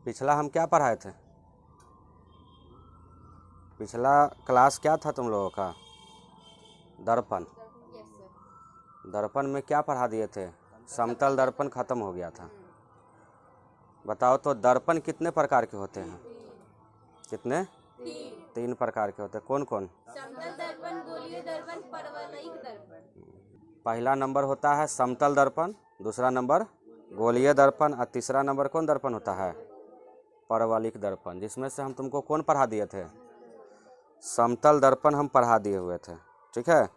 पिछला हम क्या पढ़ाए थे? पिछला क्लास क्या था तुम लोगों का? दर्पण। दर्पण में क्या पढ़ा दिए थे? समतल दर्पण खत्म हो गया था। बताओ तो दर्पण कितने प्रकार के होते हैं? कितने? 3 प्रकार के होते हैं। कौन कौन? समतल दर्पण, गोलीय दर्पण, परवलयिक दर्पण। पहला नंबर होता है समतल दर्पण, दूसरा नंबर गोलीय दर्पण और तीसरा नंबर कौन दर्पण होता है? परवलयिक दर्पण। जिसमें से हम तुमको कौन पढ़ा दिए थे? समतल दर्पण हम पढ़ा दिए हुए थे। ठीक है,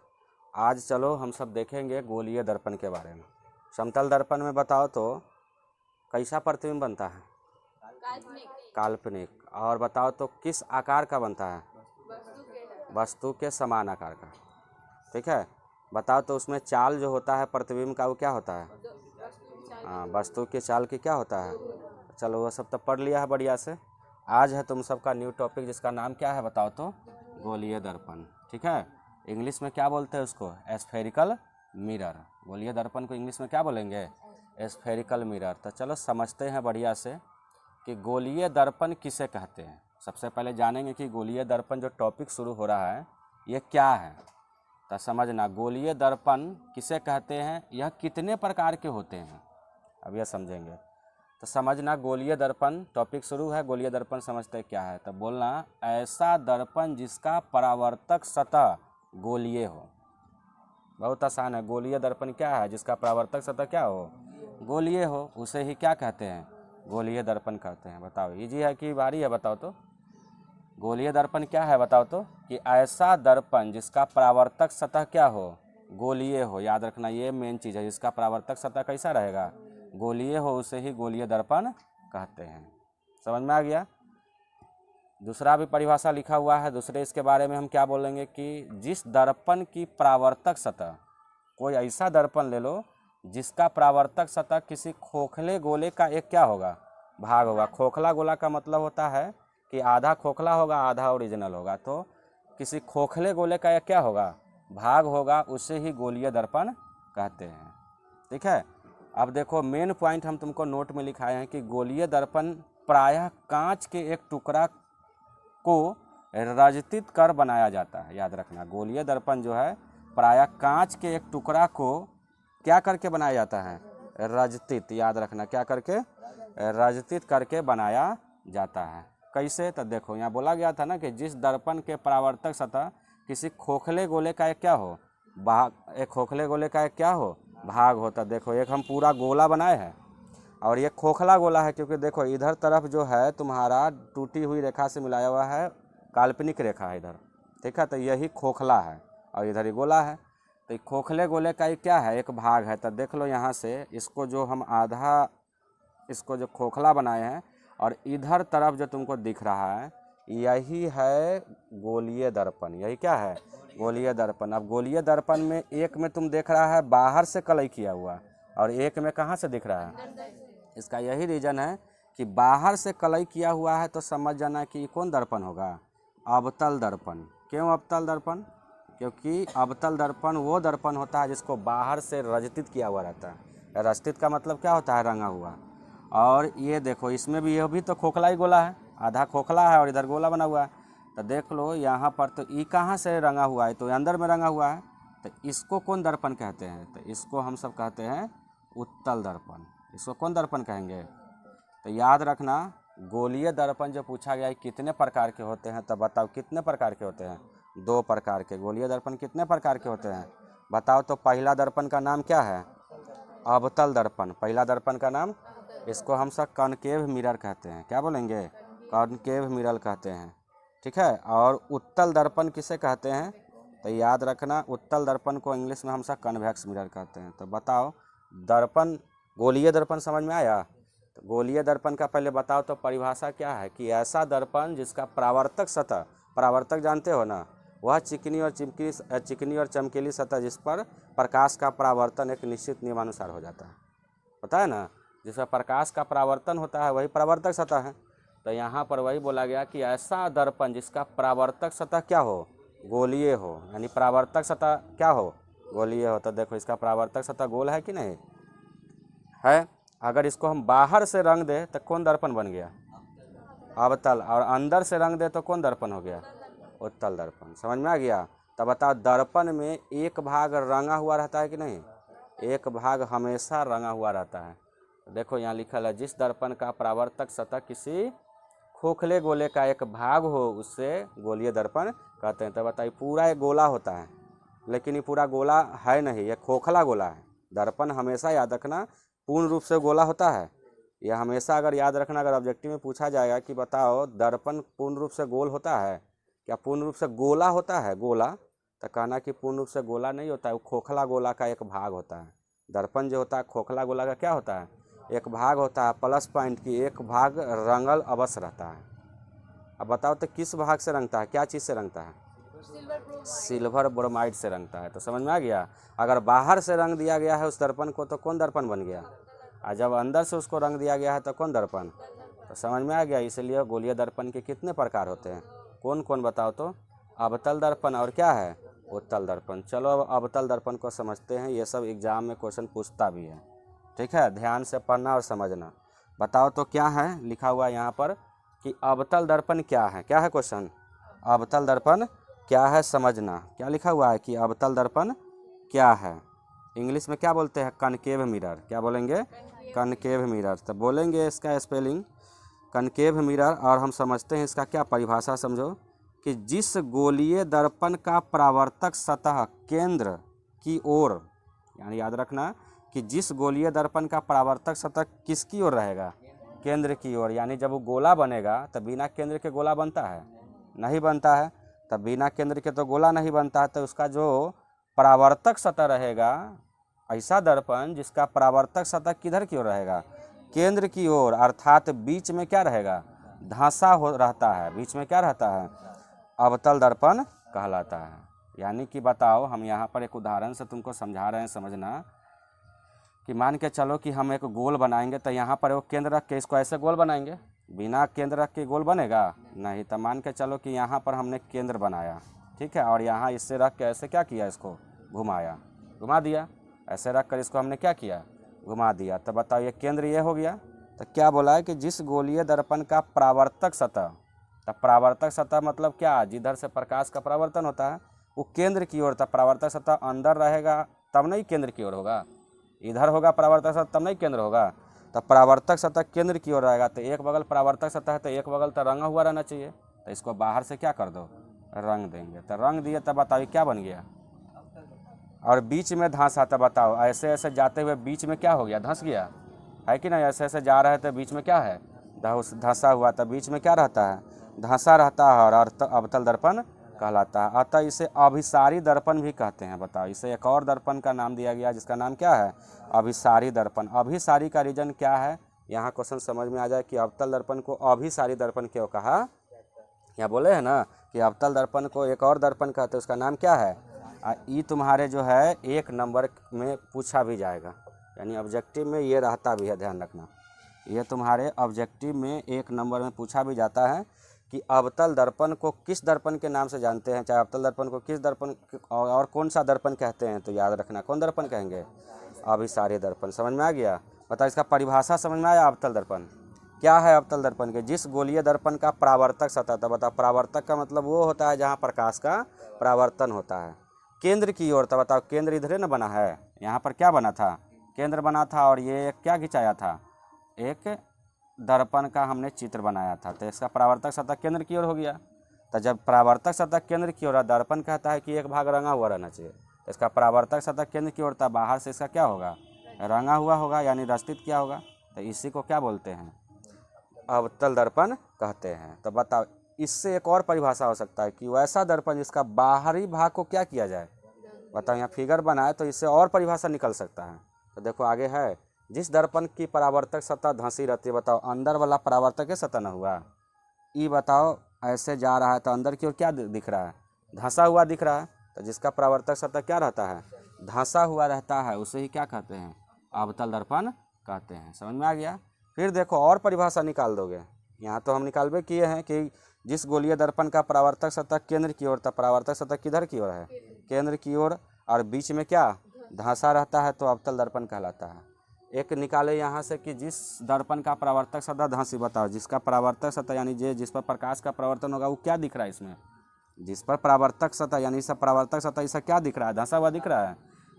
आज चलो हम सब देखेंगे गोलीय दर्पण के बारे में। समतल दर्पण में बताओ तो कैसा प्रतिबिंब बनता है? काल्पनिक। काल्पनिक। और बताओ तो किस आकार का बनता है? वस्तु के वस्तु के समान आकार का। ठीक है, बताओ तो उसमें चाल जो होता है प्रतिबिंब का वो क्या होता है? हाँ, वस्तु की चाल की क्या होता है? चलो वो सब तो पढ़ लिया है बढ़िया से। आज है तुम सबका न्यू टॉपिक जिसका नाम क्या है बताओ तो? गोलीय दर्पण। ठीक है, इंग्लिश में क्या बोलते हैं उसको? Spherical mirror. गोलीय दर्पण को इंग्लिश में क्या बोलेंगे? Spherical mirror. तो चलो समझते हैं बढ़िया से कि गोलीय दर्पण किसे कहते हैं। सबसे पहले जानेंगे कि गोलीय दर्पण जो टॉपिक शुरू हो रहा है ये क्या है। तो समझना, गोलीय दर्पण किसे कहते हैं, यह कितने प्रकार के होते हैं, अब यह समझेंगे। तो समझना, गोलीय दर्पण टॉपिक शुरू है। गोलीय दर्पण समझते क्या है? तो बोलना ऐसा दर्पण जिसका परावर्तक सतह गोलीय हो। बहुत आसान है। गोलीय दर्पण क्या है? जिसका परावर्तक सतह क्या हो? गोलीय हो, उसे ही क्या कहते हैं? गोलीय दर्पण कहते हैं। बताओ इजी है कि भारी है? बताओ तो गोलीय दर्पण क्या है बताओ तो? कि ऐसा दर्पण जिसका परावर्तक सतह क्या हो? गोलीय हो। याद रखना, ये मेन चीज़ है। जिसका परावर्तक सतह कैसा रहेगा? गोलीय हो, उसे ही गोलीय दर्पण कहते हैं। समझ में आ गया? दूसरा भी परिभाषा लिखा हुआ है। दूसरे इसके बारे में हम क्या बोलेंगे कि जिस दर्पण की परावर्तक सतह, कोई ऐसा दर्पण ले लो जिसका परावर्तक सतह किसी खोखले गोले का एक क्या होगा? भाग होगा। खोखला गोला का मतलब होता है कि आधा खोखला होगा आधा ओरिजिनल होगा। तो किसी खोखले गोले का एक क्या होगा? भाग होगा, उसे ही गोलीय दर्पण कहते हैं। ठीक है, अब देखो मेन पॉइंट हम तुमको नोट में लिखाए हैं कि गोलीय दर्पण प्रायः कांच के एक टुकड़ा को रजतित कर बनाया जाता है। याद रखना, गोलीय दर्पण जो है प्रायः कांच के एक टुकड़ा को क्या करके बनाया जाता है? रजतित। याद रखना, क्या करके? रजतित करके बनाया जाता है। कैसे? तो देखो यहाँ बोला गया था ना कि जिस दर्पण के परावर्तक सतह किसी खोखले गोले का एक क्या हो? भाग। एक खोखले गोले का एक क्या हो? भाग होता। देखो एक हम पूरा गोला बनाए हैं और ये खोखला गोला है, क्योंकि देखो इधर तरफ जो है तुम्हारा टूटी हुई रेखा से मिलाया हुआ है काल्पनिक रेखा है इधर। ठीक है, तो यही खोखला है और इधर ही गोला है। तो ये खोखले गोले का ये क्या है? एक भाग है। तो देख लो यहाँ से इसको जो हम आधा, इसको जो खोखला बनाए हैं और इधर तरफ जो तुमको दिख रहा है यही है गोलीय दर्पण। यही क्या है? गोलीय दर्पण। अब गोलीय दर्पण में एक में तुम देख रहा है बाहर से कलई किया हुआ और एक में कहाँ से दिख रहा है? इसका यही रीज़न है कि बाहर से कलई किया हुआ है तो समझ जाना कि कौन दर्पण होगा? अवतल दर्पण। क्यों अवतल दर्पण? क्योंकि अवतल दर्पण वो दर्पण होता है जिसको बाहर से रजतित किया हुआ रहता है। रजतित का मतलब क्या होता है? रंगा हुआ। और ये देखो इसमें भी, यह भी तो खोखला ही गोला है, आधा खोखला है और इधर गोला बना हुआ है। तो देख लो यहाँ पर तो ई कहाँ से रंगा हुआ है? तो अंदर में रंगा हुआ है। तो इसको कौन दर्पण कहते हैं? तो इसको हम सब कहते हैं उत्तल दर्पण। इसको कौन दर्पण कहेंगे? तो याद रखना, गोलीय दर्पण जो पूछा गया है कितने प्रकार के होते हैं, तो बताओ कितने प्रकार के होते हैं? 2 प्रकार के। गोलीय दर्पण कितने प्रकार के होते हैं बताओ तो? पहला दर्पण का नाम क्या है? अवतल दर्पण। पहला दर्पण का नाम, इसको हम सब कॉनकेव मिरर कहते हैं। क्या बोलेंगे? कॉनकेव मिरर कहते हैं। ठीक है, और उत्तल दर्पण किसे कहते हैं? तो याद रखना, उत्तल दर्पण को इंग्लिश में हम सब कन्वेक्स मिरर कहते हैं। तो बताओ दर्पण, गोलीय दर्पण समझ में आया? तो गोलीय दर्पण का पहले बताओ तो परिभाषा क्या है? कि ऐसा दर्पण जिसका परावर्तक सतह, परावर्तक जानते हो ना, वह चिकनी और चमकीली सतह जिस पर प्रकाश का परावर्तन एक निश्चित नियमानुसार हो जाता है। पता है ना, जिसका प्रकाश का परावर्तन होता है वही परावर्तक सतह है। तो यहाँ पर वही बोला गया कि ऐसा दर्पण जिसका परावर्तक सतह क्या हो? गोलीय हो। यानी परावर्तक सतह क्या हो? गोलीय हो। तो देखो इसका परावर्तक सतह गोल है कि नहीं है? अगर इसको हम बाहर से रंग दे तो कौन दर्पण बन गया? अवतल, और अंदर से रंग दे तो कौन दर्पण हो गया? उत्तल दर्पण। समझ में आ गया? तब बताओ दर्पण में एक भाग रंगा हुआ रहता है कि नहीं? एक भाग हमेशा रंगा हुआ रहता है। देखो यहाँ लिखा है, जिस दर्पण का परावर्तक सतह किसी खोखले गोले का एक भाग हो उससे गोलीय दर्पण कहते हैं। तो बताइए पूरा एक गोला होता है, लेकिन ये पूरा गोला है नहीं, ये खोखला गोला है। दर्पण हमेशा याद रखना पूर्ण रूप से गोला होता है। यह हमेशा अगर याद रखना, अगर ऑब्जेक्टिव में पूछा जाएगा कि बताओ दर्पण पूर्ण रूप से गोल होता है क्या, पूर्ण रूप से गोला होता है गोला, तो कहना कि पूर्ण रूप से गोला नहीं होता है, वो खोखला गोला का एक भाग होता है। दर्पण जो होता है खोखला गोला का क्या होता है? एक भाग होता है, प्लस पॉइंट की एक भाग रंगल अवश्य रहता है। अब बताओ तो किस भाग से रंगता है, क्या चीज़ से रंगता है? सिल्वर ब्रोमाइड से रंगता है। तो समझ में आ गया? अगर बाहर से रंग दिया गया है उस दर्पण को तो कौन दर्पण बन गया, और जब अंदर से उसको रंग दिया गया है तो कौन दर्पण? तो समझ में आ गया? इसलिए गोलीय दर्पण के कितने प्रकार होते हैं, कौन कौन बताओ तो? अवतल दर्पण और क्या है? उत्तल दर्पण। चलो अब अवतल दर्पण को समझते हैं, ये सब एग्जाम में क्वेश्चन पूछता भी है, ठीक है? ध्यान से पढ़ना और समझना। बताओ तो क्या है लिखा हुआ यहाँ पर कि अवतल दर्पण क्या है? क्या है क्वेश्चन? अवतल दर्पण क्या है समझना। क्या लिखा हुआ है कि अवतल दर्पण क्या है? इंग्लिश में क्या बोलते हैं? Concave mirror. क्या बोलेंगे? Concave mirror. तो बोलेंगे इसका स्पेलिंग कनकेव मिरर, और हम समझते हैं इसका क्या परिभाषा। समझो कि जिस गोलीय दर्पण का परावर्तक सतह केंद्र की ओर, यानी याद रखना कि जिस गोलीय दर्पण का परावर्तक सतह किसकी ओर रहेगा? केंद्र की ओर। यानी जब वो गोला बनेगा तो बिना केंद्र के गोला बनता है? नहीं बनता है। तब बिना केंद्र के तो गोला नहीं बनता है। तो उसका जो परावर्तक सतह रहेगा, ऐसा दर्पण जिसका परावर्तक सतह किधर की ओर रहेगा? केंद्र की ओर, अर्थात बीच में क्या रहेगा? धंसा हो रहता है। बीच में क्या रहता है? अवतल दर्पण कहलाता है। यानी कि बताओ हम यहाँ पर एक उदाहरण से तुमको समझा रहे हैं, समझना कि मान के चलो कि हम एक गोल बनाएंगे, तो यहाँ पर वो केंद्र रख के इसको ऐसे गोल बनाएंगे, बिना केंद्र रख के गोल बनेगा नहीं। तो मान के चलो कि यहाँ पर हमने केंद्र बनाया, ठीक है, और यहाँ इससे रख के ऐसे क्या किया, इसको घुमाया, घुमा दिया। ऐसे रख कर इसको हमने क्या किया? घुमा दिया। तो बताओ ये केंद्र ये हो गया। तो क्या बोला है कि जिस गोलीय दर्पण का परावर्तक सतह, तो परावर्तक सतह मतलब क्या? जिधर से प्रकाश का परावर्तन होता है वो केंद्र की ओर। तब परावर्तक सतह अंदर रहेगा तब नहीं केंद्र की ओर होगा, इधर होगा परावर्तक सतह तब नहीं केंद्र होगा। तब परावर्तक सतह केंद्र की ओर रहेगा। तो एक बगल परावर्तक सतह है तो एक बगल तो रंगा हुआ रहना चाहिए। तो इसको बाहर से क्या कर दो? रंग देंगे। तो रंग दिए तब बताओ क्या बन गया? और बीच में धंसा। तो बताओ ऐसे ऐसे जाते हुए बीच में क्या हो गया? धंस गया है कि नहीं? ऐसे ऐसे जा रहे थे, बीच में क्या है? धंसा हुआ। तो बीच में क्या रहता है? धंसा रहता है, और अवतल दर्पण कहलाता है। अतः इसे अभिसारी दर्पण भी कहते हैं। बताओ इसे एक और दर्पण का नाम दिया गया जिसका नाम क्या है? अभिसारी दर्पण। अभिसारी का रीजन क्या है? यहाँ क्वेश्चन समझ में आ जाए कि अवतल दर्पण को अभिसारी दर्पण क्यों कहा। यहाँ बोले हैं ना कि अवतल दर्पण को एक और दर्पण कहते हैं, उसका नाम क्या है? ये तुम्हारे जो है 1 नंबर में पूछा भी जाएगा, यानी ऑब्जेक्टिव में ये रहता भी है, ध्यान रखना। ये तुम्हारे ऑब्जेक्टिव में 1 नंबर में पूछा भी जाता है कि अवतल दर्पण को किस दर्पण के नाम से जानते हैं, चाहे अवतल दर्पण को किस दर्पण और कौन सा दर्पण कहते हैं। तो याद रखना कौन दर्पण कहेंगे? अभिसारी दर्पण। समझ में आ गया? बताओ इसका परिभाषा समझ में आया? अवतल दर्पण क्या है? अवतल दर्पण के जिस गोलीय दर्पण का परावर्तक सतह, तो बताओ परावर्तक का मतलब वो होता है जहाँ प्रकाश का परावर्तन होता है, केंद्र की ओर। तो बताओ केंद्र इधर ही ना बना है, यहाँ पर क्या बना था? केंद्र बना था, और ये क्या खिंचाया था? एक दर्पण का हमने चित्र बनाया था। तो इसका परावर्तक सतह केंद्र की ओर हो गया। तो जब परावर्तक सतह केंद्र की ओर, दर्पण कहता है कि एक भाग रंगा हुआ रहना चाहिए, तो इसका परावर्तक सतह केंद्र की ओर था, बाहर से इसका क्या होगा? रंगा हुआ होगा, यानी रस्तित क्या होगा। तो इसी को क्या बोलते हैं? अवतल दर्पण कहते हैं। तो बताओ इससे एक और परिभाषा हो सकता है कि वैसा दर्पण जिसका बाहरी भाग को क्या किया जाए। बताओ यहाँ फिगर बनाए तो इससे और परिभाषा निकल सकता है। तो देखो आगे है, जिस दर्पण की परावर्तक सतह धंसी रहती है। बताओ अंदर वाला परावर्तक सतह न हुआ, ये बताओ ऐसे जा रहा है तो अंदर की ओर क्या दिख रहा है? धंसा हुआ दिख रहा है। तो जिसका परावर्तक सतह क्या रहता है? धंसा हुआ रहता है, उसे ही क्या कहते हैं? अवतल दर्पण कहते हैं। समझ में आ गया? फिर देखो और परिभाषा निकाल दोगे। यहाँ तो हम निकालबे किए हैं कि जिस गोलीय दर्पण का परावर्तक सतह केंद्र की ओर, तब परावर्तक सतह किधर की ओर है? केंद्र की ओर, और बीच में क्या धंसा रहता है, तो अवतल दर्पण कहलाता है। एक निकाले यहाँ से कि जिस दर्पण का परावर्तक सतह धंसी, बताओ जिसका परावर्तक सतह यानी जिस पर प्रकाश का परावर्तन होगा वो क्या दिख रहा है इसमें, जिस पर परावर्तक सतह यानी इसका परावर्तक सतह इसका क्या दिख रहा है, धंसा हुआ दिख रहा है,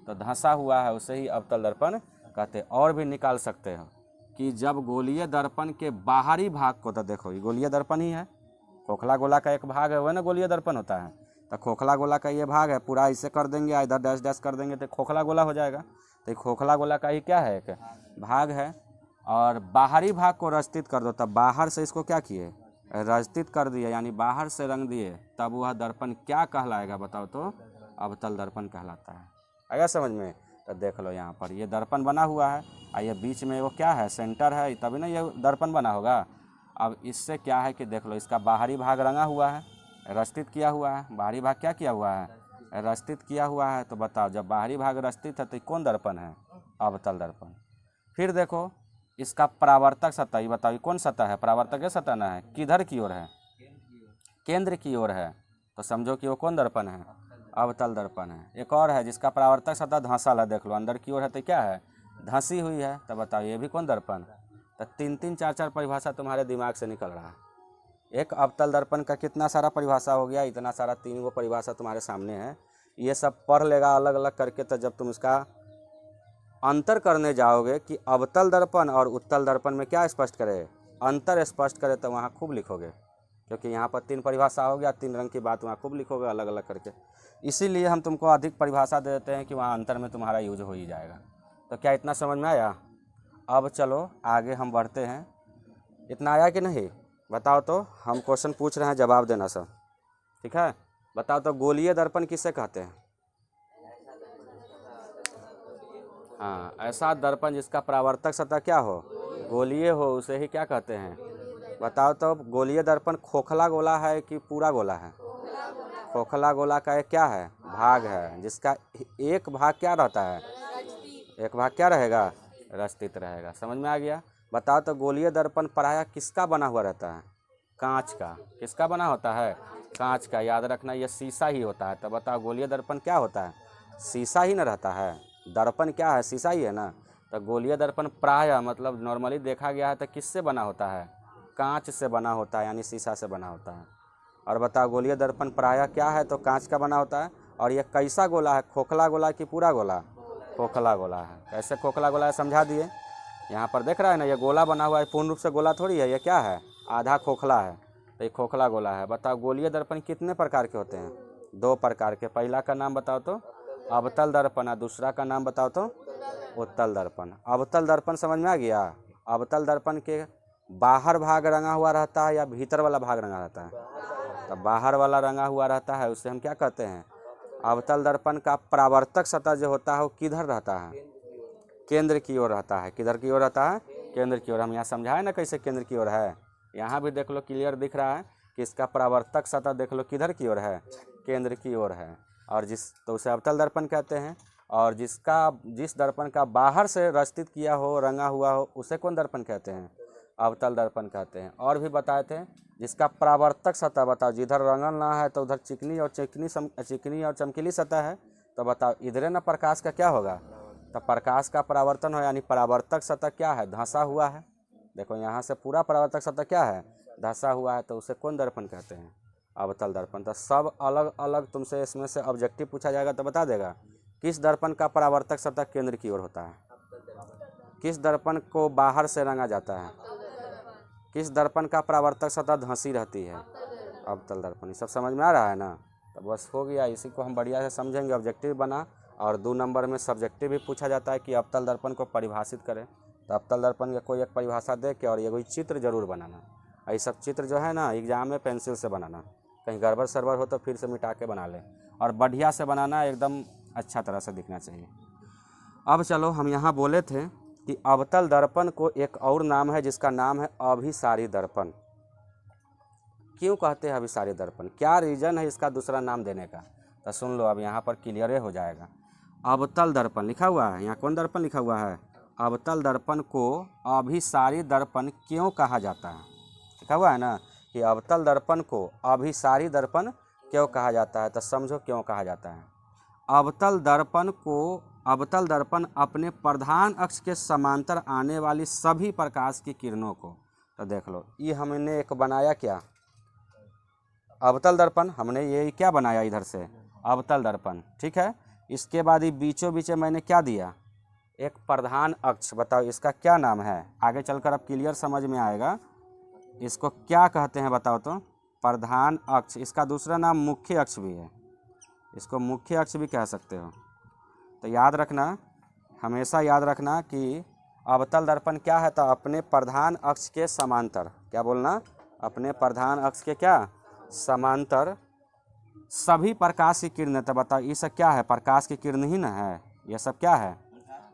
तो धंसा हुआ है उसे ही अवतल दर्पण कहते हैं। और भी निकाल सकते हो कि जब गोलीय दर्पण के बाहरी भाग को, तो देखो ये गोलीय दर्पण ही है, खोखला गोला का एक भाग है वह ना गोलीय दर्पण होता है, तो खोखला गोला का ये भाग है, पूरा इसे कर देंगे इधर डैश डैश कर देंगे तो खोखला गोला हो जाएगा, तो खोखला गोला का ही क्या है एक भाग है। और बाहरी भाग को रचित कर दो, तब बाहर से इसको क्या किए, रचित कर दिए यानी बाहर से रंग दिए, तब वह दर्पण क्या कहलाएगा बताओ, तो अवतल दर्पण कहलाता है। आया समझ में? तो देख लो यहाँ पर ये दर्पण बना हुआ है और ये बीच में वो क्या है, सेंटर है, तभी ना ये दर्पण बना होगा। अब इससे क्या है कि देख लो इसका बाहरी भाग रंगा हुआ है, रचित किया हुआ है, बाहरी भाग क्या किया हुआ है, रचित किया हुआ है। तो बताओ जब बाहरी भाग रचित है तो कौन दर्पण है, अवतल दर्पण। फिर देखो इसका परावर्तक सतह, ये बताओ कौन सतह है, परावर्तक सतह ना है, किधर की ओर है, केंद्र की ओर है, तो समझो कि वो कौन दर्पण है, अवतल दर्पण है। एक और है जिसका परावर्तक सतह धंसा, देख लो अंदर की ओर है तो क्या है, धंसी हुई है, तो बताओ ये भी कौन दर्पण। तो 3-3 4-4 परिभाषा तुम्हारे दिमाग से निकल रहा है। एक अवतल दर्पण का कितना सारा परिभाषा हो गया, इतना सारा 3 गो परिभाषा तुम्हारे सामने है, ये सब पढ़ लेगा अलग अलग करके। तो जब तुम इसका अंतर करने जाओगे कि अवतल दर्पण और उत्तल दर्पण में क्या स्पष्ट करे, अंतर स्पष्ट करे, तो वहाँ खूब लिखोगे, क्योंकि यहाँ पर 3 परिभाषा हो गया, 3 रंग की बात वहाँ खूब लिखोगे अलग अलग करके। इसीलिए हम तुमको अधिक परिभाषा दे देते हैं कि वहाँ अंतर में तुम्हारा यूज हो ही जाएगा। तो क्या इतना समझ में आया? अब चलो आगे हम बढ़ते हैं। इतना आया कि नहीं बताओ, तो हम क्वेश्चन पूछ रहे हैं, जवाब देना सब, ठीक है? बताओ तो गोलीय दर्पण किसे कहते हैं? हाँ, ऐसा दर्पण जिसका परावर्तक सतह क्या हो, गोलीय हो, उसे ही क्या कहते हैं? बताओ तो गोलीय दर्पण खोखला गोला है कि पूरा गोला है? खोखला गोला का एक क्या है, भाग है, जिसका एक भाग क्या रहता है, एक भाग क्या रहेगा, रचित रहेगा। समझ में आ गया? बताओ तो गोलीय दर्पण प्रायः किसका बना हुआ रहता है, कांच का। किसका बना होता है, कांच का। याद रखना ये शीशा ही होता है। तो बताओ गोलीय दर्पण क्या होता है, शीशा ही न रहता है, दर्पण क्या है, शीशा ही है ना। तो गोलीय दर्पण प्रायः मतलब नॉर्मली देखा गया है तो किससे बना होता है, कांच से बना होता है, यानी शीशा से बना होता है। और बताओ गोलीय दर्पण प्रायः क्या है, तो कांच का बना होता है। और ये कैसा गोला है, खोखला गोला कि पूरा गोला, खोखला गोला है। कैसे खोखला गोला है समझा दिए। यहाँ पर देख रहा है ना, ये गोला बना हुआ है, पूर्ण रूप से गोला थोड़ी है, ये क्या है, आधा खोखला है, तो ये खोखला गोला है। बताओ गोलीय दर्पण कितने प्रकार के होते हैं, 2 प्रकार के। पहला का नाम बताओ तो अवतल दर्पण, और दूसरा का नाम बताओ तो उत्तल दर्पण। अवतल दर्पण समझ में आ गया? अवतल दर्पण के बाहर भाग रंगा हुआ रहता है या भीतर वाला भाग रंगा रहता है? तो बाहर वाला रंगा हुआ रहता है, उसे हम क्या कहते हैं, अवतल दर्पण का परावर्तक सतह जो होता है वो किधर रहता है, केंद्र की ओर रहता है। किधर की ओर रहता है, केंद्र की ओर। हम यहाँ समझाए ना कैसे केंद्र की ओर है, यहाँ भी देख लो क्लियर दिख रहा है कि इसका परावर्तक सतह देख लो किधर की ओर है, केंद्र की ओर है। और तो उसे अवतल दर्पण कहते हैं। और जिस दर्पण का बाहर से रचित किया हो, रंगा हुआ हो, उसे कौन दर्पण कहते हैं, अवतल दर्पण कहते हैं। और भी बताए थे जिसका परावर्तक सतह, बताओ जिधर रंगल ना है तो उधर चिकनी और चमकीली सतह है, तो बताओ इधरे ना प्रकाश का क्या होगा, तो प्रकाश का परावर्तन हो, यानी परावर्तक सतह क्या है, धंसा हुआ है। देखो यहाँ से पूरा परावर्तक सतह क्या है, धंसा हुआ है, तो उसे कौन दर्पण कहते हैं, अवतल दर्पण। तो सब अलग अलग तुमसे इसमें से ऑब्जेक्टिव पूछा जाएगा तो बता देगा किस दर्पण का परावर्तक सतह केंद्र की ओर होता है, किस दर्पण को बाहर से रंगा जाता है, किस दर्पण का परावर्तक सतह धंसी रहती है, अवतल दर्पण। ये सब समझ में आ रहा है ना? तो बस हो गया, इसी को हम बढ़िया से समझेंगे। ऑब्जेक्टिव बना, और 2 नंबर में सब्जेक्टिव भी पूछा जाता है कि अवतल दर्पण को परिभाषित करें। तो अवतल दर्पण का कोई एक परिभाषा दे के और ये कोई चित्र जरूर बनाना। ये सब चित्र जो है ना एग्जाम में पेंसिल से बनाना, कहीं गड़बड़ सरबड़ हो तो फिर से मिटा के बना ले, और बढ़िया से बनाना, एकदम अच्छा तरह से दिखना चाहिए। अब चलो हम यहाँ बोले थे कि अवतल दर्पण को एक और नाम है जिसका नाम है अभिसारी दर्पण। क्यों कहते हैं अभिसारी दर्पण, क्या रीज़न है इसका दूसरा नाम देने का, तो सुन लो, अब यहाँ पर क्लियर हो जाएगा। अवतल दर्पण लिखा हुआ है, यहाँ कौन दर्पण लिखा हुआ है, अवतल दर्पण को अभिसारी दर्पण क्यों कहा जाता है, लिखा हुआ है ना कि अवतल दर्पण को अभिसारी दर्पण क्यों कहा जाता है। तो समझो क्यों कहा जाता है। अवतल दर्पण को अवतल दर्पण अपने प्रधान अक्ष के समांतर आने वाली सभी प्रकाश की किरणों को, तो देख लो ये हमने एक बनाया क्या, अवतल दर्पण, हमने ये क्या बनाया इधर से अवतल दर्पण, ठीक है। इसके बाद ये बीचों बीच मैंने क्या दिया, एक प्रधान अक्ष, बताओ इसका क्या नाम है, आगे चलकर अब क्लियर समझ में आएगा इसको क्या कहते हैं, बताओ तो। प्रधान अक्ष, इसका दूसरा नाम मुख्य अक्ष भी है, इसको मुख्य अक्ष भी कह सकते हो। तो याद रखना, हमेशा याद रखना कि अवतल दर्पण क्या है, तो अपने प्रधान अक्ष के समांतर, क्या बोलना, अपने प्रधान अक्ष के क्या समांतर सभी प्रकाश की किरणें, तो बताओ ये सब क्या है, प्रकाश की किरण ही ना है, ये सब क्या है,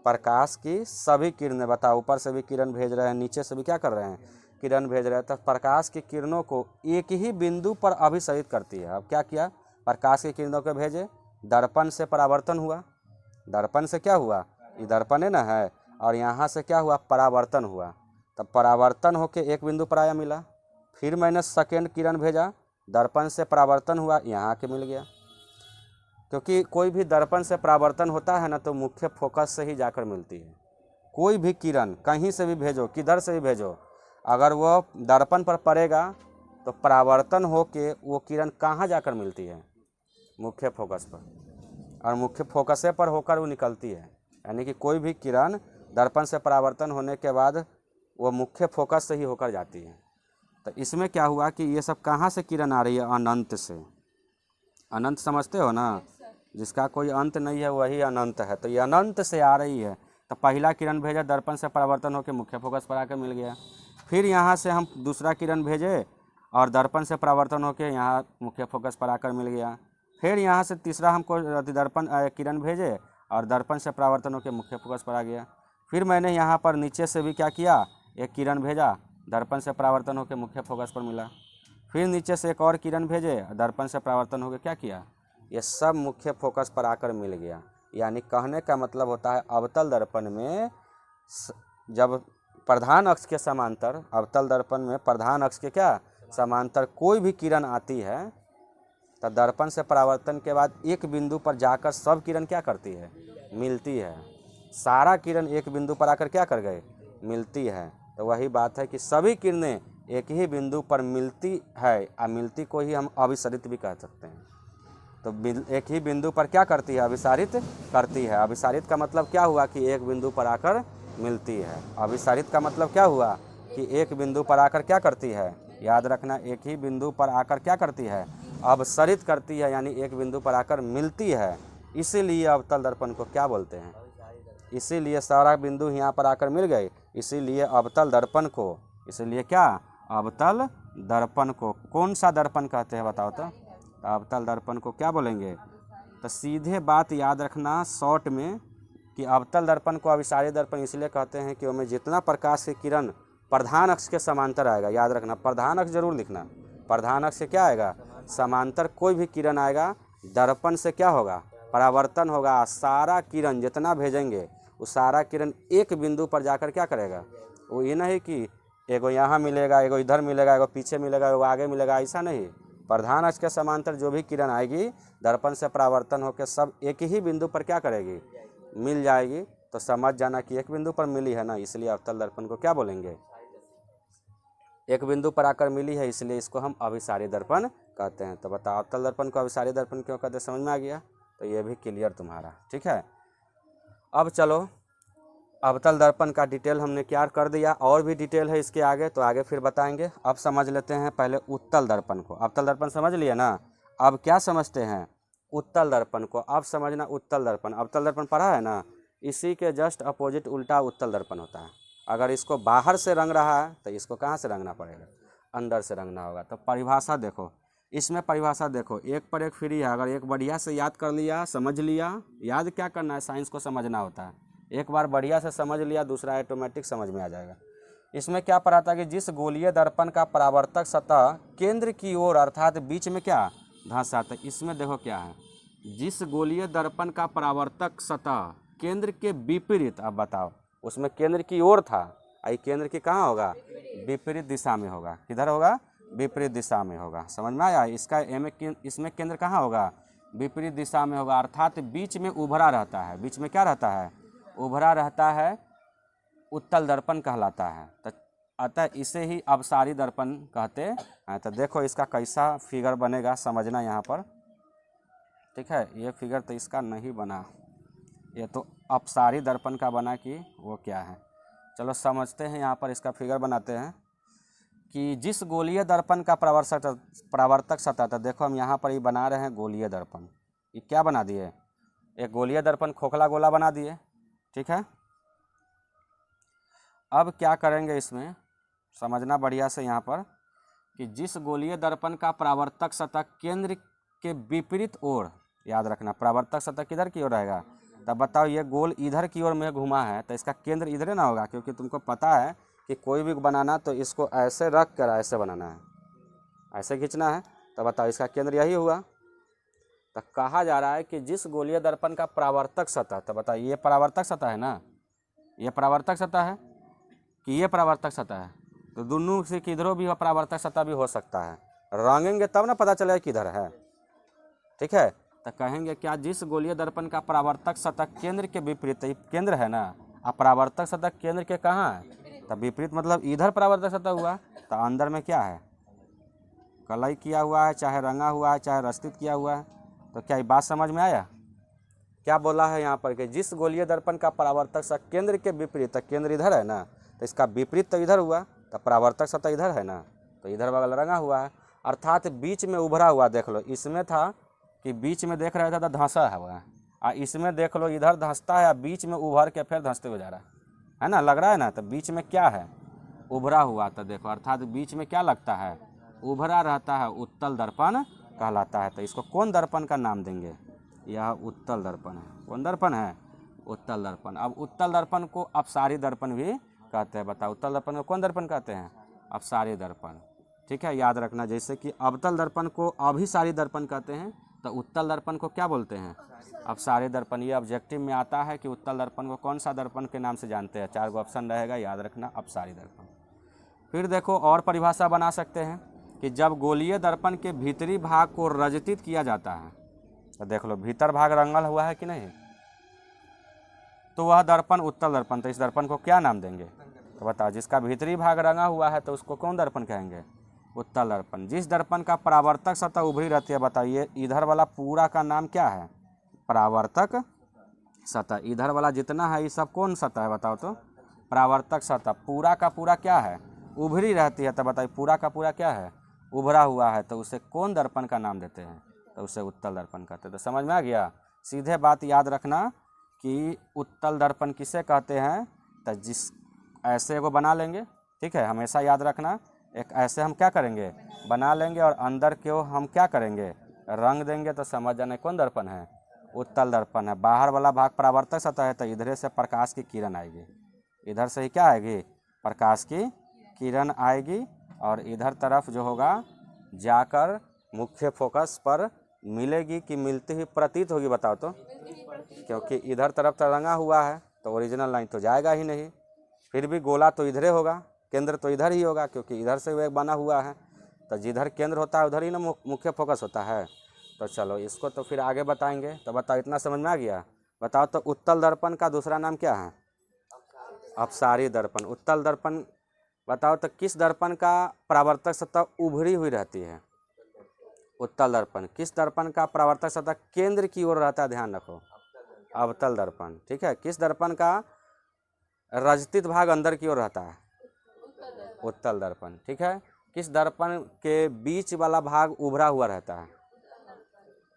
प्रकाश की सभी किरणें। बताओ ऊपर से भी किरण भेज रहे हैं, नीचे से भी क्या कर रहे हैं, किरण भेज रहे हैं, तो प्रकाश की किरणों को एक ही बिंदु पर अभिसरित करती है। अब क्या किया, प्रकाश की किरणों को भेजे, दर्पण से परावर्तन हुआ, दर्पण से क्या हुआ, ये दर्पण है ना है, और यहाँ से क्या हुआ, परावर्तन हुआ, तब परावर्तन होके एक बिंदु पर आया मिला, फिर मैंने सेकेंड किरण भेजा, दर्पण से परावर्तन हुआ, यहाँ के मिल गया। क्योंकि कोई भी दर्पण से परावर्तन होता है ना, तो मुख्य फोकस से ही जाकर मिलती है। कोई भी किरण कहीं से भी भेजो, किधर से भी भेजो, अगर वो दर्पण पर पड़ेगा तो परावर्तन होके वो किरण कहाँ जाकर मिलती है, मुख्य फोकस पर, और मुख्य फोकस पर होकर वो निकलती है। यानी कि कोई भी किरण दर्पण से परावर्तन होने के बाद वो मुख्य फोकस से ही होकर जाती है। तो इसमें क्या हुआ कि ये सब कहाँ से किरण आ रही है, अनंत से। अनंत समझते हो ना, जिसका कोई अंत नहीं है वही अनंत है, तो ये अनंत से आ रही है। तो पहला किरण भेजा, दर्पण से परावर्तन होकर मुख्य फोकस पर आकर मिल गया, फिर यहाँ से हम दूसरा किरण भेजे और दर्पण से परावर्तन होकर यहाँ मुख्य फोकस पर आकर मिल गया, फिर यहाँ से तीसरा हमको दर्पण किरण भेजे और दर्पण से परावर्तन होकर मुख्य फोकस पर आ गया, फिर मैंने यहाँ पर नीचे से भी क्या किया, एक किरण भेजा, दर्पण से परावर्तन होकर मुख्य फोकस पर मिला, फिर नीचे से एक और किरण भेजे, दर्पण से परावर्तन होकर क्या किया, ये सब मुख्य फोकस पर आकर मिल गया। यानी कहने का मतलब होता है अवतल दर्पण में जब प्रधान अक्ष के समांतर, अवतल दर्पण में प्रधान अक्ष के क्या समांतर कोई भी किरण आती है, तो दर्पण से परावर्तन के बाद एक बिंदु पर जाकर सब किरण क्या करती है, मिलती है। सारा किरण एक बिंदु पर आकर क्या कर गए, मिलती है। तो वही बात है कि सभी किरणें एक ही बिंदु पर मिलती है, और मिलती को ही हम अभिसरित भी कह सकते हैं। तो एक ही बिंदु पर क्या करती है, अभिसारित करती है। अभिसारित का मतलब क्या हुआ कि एक बिंदु पर आकर मिलती है। अभिसारित का मतलब क्या हुआ कि एक बिंदु पर आकर क्या करती है, याद रखना, एक ही बिंदु पर आकर क्या करती है, अभिसरित करती है, यानी एक बिंदु पर आकर मिलती है। इसीलिए अवतल दर्पण को क्या बोलते हैं, इसीलिए सारा बिंदु यहाँ पर आकर मिल गए, इसीलिए अवतल दर्पण को, इसीलिए क्या, अवतल दर्पण को कौन सा दर्पण कहते हैं, बताओ तो। अवतल दर्पण को क्या बोलेंगे, तो सीधे बात याद रखना शॉर्ट में कि अवतल दर्पण को अभिसारी दर्पण इसलिए कहते हैं कि उनमें जितना प्रकाश की किरण प्रधान अक्ष के समांतर आएगा, याद रखना प्रधान अक्ष जरूर लिखना, प्रधान अक्ष से क्या आएगा, समांतर कोई भी किरण आएगा, दर्पण से क्या होगा, परावर्तन होगा। सारा किरण जितना भेजेंगे वो सारा किरण एक बिंदु पर जाकर क्या करेगा, वो ये नहीं कि एगो यहाँ मिलेगा, एगो इधर मिलेगा, एगो पीछे मिलेगा, एगो आगे मिलेगा, ऐसा नहीं। प्रधान अक्ष के समांतर जो भी किरण आएगी दर्पण से परावर्तन होकर सब एक ही बिंदु पर क्या करेगी, मिल जाएगी। तो समझ जाना कि एक बिंदु पर मिली है ना, इसलिए अवतल दर्पण को क्या बोलेंगे, एक बिंदु पर आकर मिली है, इसलिए इसको हम अभिसारी दर्पण कहते हैं। तो बताओ अवतल दर्पण को अभिसारी दर्पण क्यों कहते हैं, समझ में आ गया। तो ये भी क्लियर तुम्हारा, ठीक है। अब चलो अवतल दर्पण का डिटेल हमने क्या कर दिया, और भी डिटेल है इसके आगे, तो आगे फिर बताएंगे। अब समझ लेते हैं पहले उत्तल दर्पण को। अवतल दर्पण समझ लिए ना, अब क्या समझते हैं उत्तल दर्पण को। अब समझना उत्तल दर्पण, अवतल दर्पण पढ़ा है ना, इसी के जस्ट अपोजिट उल्टा उत्तल दर्पण होता है। अगर इसको बाहर से रंग रहा है तो इसको कहाँ से रंगना पड़ेगा, अंदर से रंगना होगा। तो परिभाषा देखो, इसमें परिभाषा देखो, एक पर एक फ्री है। अगर एक बढ़िया से याद कर लिया, समझ लिया, याद क्या करना है, साइंस को समझना होता है। एक बार बढ़िया से समझ लिया, दूसरा ऑटोमेटिक समझ में आ जाएगा। इसमें क्या पढ़ा था कि जिस गोलीय दर्पण का परावर्तक सतह केंद्र की ओर अर्थात बीच में क्या धंसा, तो इसमें देखो क्या है, जिस गोलीय दर्पण का परावर्तक सतह केंद्र के विपरीत, अब बताओ उसमें केंद्र की ओर था, आई केंद्र की कहाँ होगा, विपरीत दिशा में होगा। किधर होगा, विपरीत दिशा में होगा। समझ में आया। इसका इसमें केंद्र कहाँ होगा, विपरीत दिशा में होगा, अर्थात बीच में उभरा रहता है। बीच में क्या रहता है? उभरा रहता है, उत्तल दर्पण कहलाता है। तो अतः इसे ही अपसारी दर्पण कहते हैं। तो देखो इसका कैसा फिगर बनेगा, समझना यहाँ पर, ठीक है। ये फिगर तो इसका नहीं बना, ये तो अपसारी दर्पण का बना कि वो क्या है। चलो समझते हैं, यहाँ पर इसका फिगर बनाते हैं कि जिस गोलीय दर्पण का परावर्तक सतह, तो देखो हम यहाँ पर ये बना रहे हैं गोलीय दर्पण। ये क्या बना दिए? एक गोलीय दर्पण खोखला गोला बना दिए, ठीक है। अब क्या करेंगे इसमें, समझना बढ़िया से यहाँ पर, कि जिस गोलीय दर्पण का परावर्तक सतह केंद्र के विपरीत ओर, याद रखना परावर्तक सतह किधर की ओर रहेगा। तब बताओ ये गोल इधर की ओर में घुमा है तो इसका केंद्र इधर ना होगा, क्योंकि तुमको पता है कि कोई भी बनाना तो इसको ऐसे रख कर ऐसे बनाना है, ऐसे खींचना है। तो बताओ इसका केंद्र यही हुआ। तो कहा जा रहा है कि जिस गोलीय दर्पण का परावर्तक सतह, तो बताओ ये परावर्तक सतह है ना, ये परावर्तक सतह है कि ये परावर्तक सतह है। तो दोनों से किधरों भी परावर्तक सतह भी हो सकता है, रंगेंगे तब ना पता चलेगा किधर है, ठीक है। तो कहेंगे क्या, जिस गोलीय दर्पण का परावर्तक सतह केंद्र के विपरीत, केंद्र है ना, अब परावर्तक सतह केंद्र के कहाँ है, तो विपरीत मतलब इधर परावर्तक सतह हुआ। तो अंदर में क्या है, कलई किया हुआ है, चाहे रंगा हुआ है, चाहे रस्तित किया हुआ है। तो क्या ये बात समझ में आया? क्या बोला है यहाँ पर कि जिस गोलीय दर्पण का परावर्तक सतह केंद्र के विपरीत, तो केंद्र इधर है ना, तो इसका विपरीत तो इधर हुआ, तो परावर्तक सतह इधर है ना, तो इधर बगल रंगा हुआ है, अर्थात बीच में उभरा हुआ। देख लो इसमें था कि बीच में देख रहे थे तो धंसा है हुआ, और इसमें देख लो इधर धंसता है, बीच में उभर के फिर धंसते हुए जा रहा है ना, लग रहा है ना। तो बीच में क्या है, उभरा हुआ। तो देखो अर्थात बीच में क्या लगता है, उभरा रहता है, उत्तल दर्पण कहलाता है। तो इसको कौन दर्पण का नाम देंगे? यह उत्तल दर्पण है। कौन दर्पण है? उत्तल दर्पण। अब उत्तल दर्पण को अपसारी दर्पण भी कहते हैं। बताओ उत्तल दर्पण को कौन दर्पण कहते हैं? अपसारी दर्पण, ठीक है। याद रखना, जैसे कि अवतल दर्पण को अभिसारी दर्पण कहते हैं, तो उत्तल दर्पण को क्या बोलते हैं? अपसारी दर्पण। ये ऑब्जेक्टिव में आता है कि उत्तल दर्पण को कौन सा दर्पण के नाम से जानते हैं। 4 ऑप्शन रहेगा, याद रखना, अपसारी दर्पण। फिर देखो और परिभाषा बना सकते हैं कि जब गोलीय दर्पण के भीतरी भाग को रजतित किया जाता है, तो देख लो भीतर भाग रंगल हुआ है कि नहीं, तो वह दर्पण उत्तल दर्पण। तो इस दर्पण को क्या नाम देंगे? तो बताओ, जिसका भीतरी भाग रंगा हुआ है तो उसको कौन दर्पण कहेंगे? उत्तल दर्पण। जिस दर्पण का परावर्तक सतह उभरी रहती है, बताइए इधर वाला पूरा का नाम क्या है? परावर्तक सतह। इधर वाला जितना है ये सब कौन सतह है? बताओ तो परावर्तक सतह। पूरा का पूरा क्या है? उभरी रहती है। तो बताइए पूरा का पूरा क्या है? उभरा हुआ है। तो उसे कौन दर्पण का नाम देते हैं? तो उसे उत्तल दर्पण कहते हैं। तो समझ में आ गया? सीधे बात याद रखना कि उत्तल दर्पण किसे कहते हैं। तो जिस ऐसे को बना लेंगे, ठीक है, हमेशा याद रखना। एक ऐसे हम क्या करेंगे? बना लेंगे, और अंदर को हम क्या करेंगे? रंग देंगे। तो समझ जाना कौन दर्पण है? उत्तल दर्पण है। बाहर वाला भाग परावर्तक सतह है, तो इधर से प्रकाश की किरण आएगी, इधर से ही क्या आएगी? प्रकाश की किरण आएगी, और इधर तरफ जो होगा जाकर मुख्य फोकस पर मिलेगी कि मिलती ही प्रतीत होगी? बताओ तो, क्योंकि इधर तरफ तो रंगा हुआ है तो ओरिजिनल लाइन तो जाएगा ही नहीं। फिर भी गोला तो इधरे होगा, केंद्र तो इधर ही होगा, क्योंकि इधर से वह बना हुआ है। तो जिधर केंद्र होता है उधर ही ना मुख्य फोकस होता है। तो चलो इसको तो फिर आगे बताएंगे। तो बताओ इतना समझ में आ गया? बताओ तो उत्तल दर्पण का दूसरा नाम क्या है? अपसारी दर्पण। उत्तल दर्पण बताओ तो किस दर्पण का परावर्तक सतह उभरी हुई रहती है? उत्तल दर्पण। किस दर्पण का परावर्तक सतह केंद्र की ओर रहता है? ध्यान रखो, अवतल दर्पण, ठीक है। किस दर्पण का रजतित भाग अंदर की ओर रहता है? उत्तल दर्पण, ठीक है। किस दर्पण के बीच वाला भाग उभरा हुआ रहता है?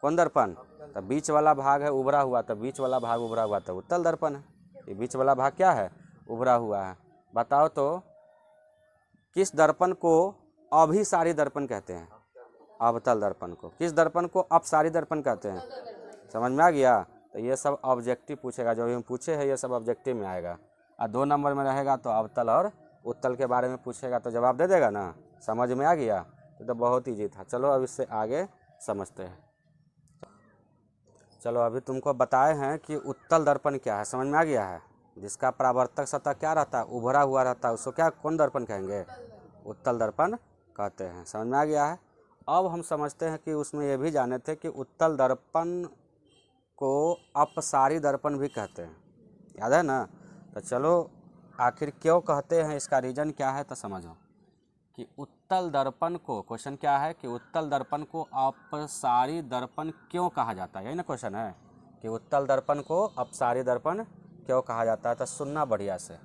कौन दर्पण? तो बीच वाला भाग है उभरा हुआ, तो बीच वाला भाग उभरा हुआ तो उत्तल दर्पण है। ये बीच वाला भाग क्या है? उभरा हुआ है। बताओ तो किस दर्पण को अभिसारी दर्पण कहते हैं? अवतल दर्पण को। किस दर्पण को अपसारी दर्पण कहते हैं? समझ में आ गया? तो ये सब ऑब्जेक्टिव पूछेगा, जो भी हम पूछे हैं ये सब ऑब्जेक्टिव में आएगा। और 2 नंबर में रहेगा तो अवतल और उत्तल के बारे में पूछेगा तो जवाब दे देगा ना। समझ में आ गया? तो बहुत ईजी था। चलो अब इससे आगे समझते हैं। चलो अभी तुमको बताए हैं कि उत्तल दर्पण क्या है, समझ में आ गया है? जिसका परावर्तक सतह क्या रहता है? उभरा हुआ रहता है, उसको क्या कौन दर्पण कहेंगे? उत्तल दर्पण कहते हैं। समझ में आ गया है? अब हम समझते हैं कि उसमें ये भी जाने थे कि उत्तल दर्पण को अपसारी दर्पण भी कहते हैं, याद है ना। तो चलो आखिर क्यों कहते हैं, इसका रीज़न क्या है तो समझो कि उत्तल दर्पण को, क्वेश्चन क्या है कि उत्तल दर्पण को अपसारी दर्पण क्यों कहा जाता है, यही ना क्वेश्चन है कि उत्तल दर्पण को अपसारी दर्पण क्यों कहा जाता है। तो सुनना बढ़िया से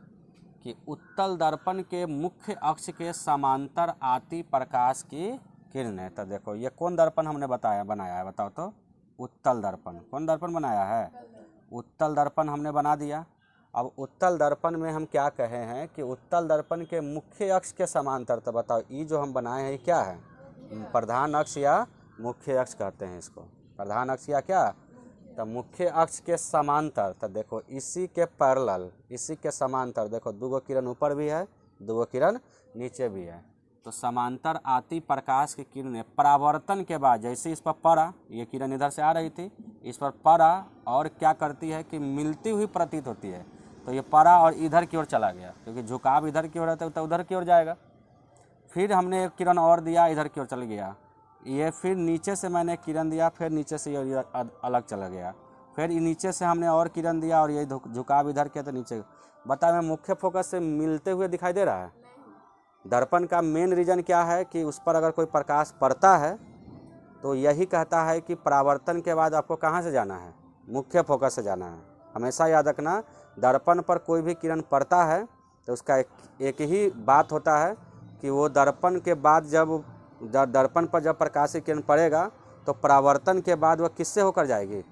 कि उत्तल दर्पण के मुख्य अक्ष के समांतर आती प्रकाश की किरणें। तो देखो ये कौन दर्पण हमने बनाया है बताओ तो, उत्तल दर्पण। कौन दर्पण बनाया है, उत्तल दर्पण हमने बना दिया। अब उत्तल दर्पण में हम क्या कहे हैं कि उत्तल दर्पण के मुख्य अक्ष के समांतर। तो बताओ ये जो हम बनाए हैं ये क्या है, प्रधान अक्ष या मुख्य अक्ष कहते हैं इसको, प्रधान अक्ष या क्या, तो मुख्य अक्ष के समांतर। तो देखो इसी के पैरेलल, इसी के समांतर देखो दो किरण ऊपर भी है, दो किरण नीचे भी है। तो समांतर आती प्रकाश की किरणें परावर्तन के बाद जैसे इस पर पड़ा, ये किरण इधर से आ रही थी, इस पर पड़ा और क्या करती है कि मिलती हुई प्रतीत होती है। तो ये पड़ा और इधर की ओर चला गया, क्योंकि झुकाव इधर की ओर रहता है तो उधर की ओर जाएगा। फिर हमने एक किरण और दिया, इधर की ओर चल गया। ये फिर नीचे से मैंने किरण दिया, फिर नीचे से ये अलग चला गया। फिर नीचे से हमने और किरण दिया और ये झुकाव इधर किया तो नीचे। बता मैं मुख्य फोकस से मिलते हुए दिखाई दे रहा है। दर्पण का मेन रीज़न क्या है कि उस पर अगर कोई प्रकाश पड़ता है तो यही कहता है कि परावर्तन के बाद आपको कहाँ से जाना है, मुख्य फोकस से जाना है। हमेशा याद रखना, दर्पण पर कोई भी किरण पड़ता है तो उसका एक ही बात होता है कि वो दर्पण के बाद जब दर्पण पर जब प्रकाश की किरण पड़ेगा तो परावर्तन के बाद वह किससे होकर जाएगी,